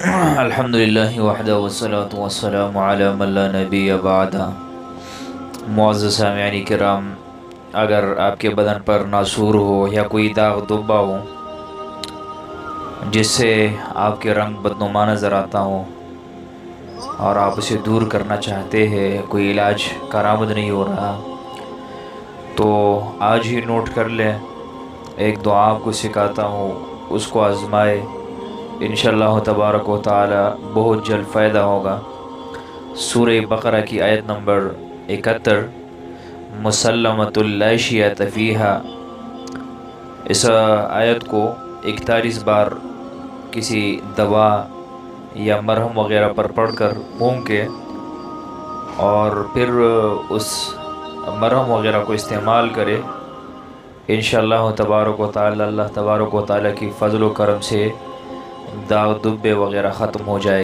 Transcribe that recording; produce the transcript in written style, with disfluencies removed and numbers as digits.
الحمدللہ وحدہ والصلاة والسلام علی من لا نبی بعدہ۔ معزز سامعین کرام، اگر آپ کے بدن پر ناسور ہو یا کوئی داغ دبا ہو جس سے آپ کے رنگ بدنما نظر آتا ہو اور آپ اسے دور کرنا چاہتے ہیں، کوئی علاج کارآمد نہیں ہو رہا، تو آج ہی نوٹ کر لیں، ایک دعا آپ کو سکھاتا ہوں، اس کو آزمائے، انشاءاللہ تبارک و تعالی بہت جلد فائدہ ہوگا۔ سورہ بقرہ کی آیت نمبر 71، مسلمۃ لا شیۃ فیہا، اس آیت کو 41 بار کسی دوا یا مرہم وغیرہ پر پڑھ کر پھونک کے اور پھر اس مرہم وغیرہ کو استعمال کرے، انشاءاللہ تبارک و تعالی اللہ تبارک و تعالی کی فضل و کرم سے داغ دبے وغیرہ ختم ہو جائے۔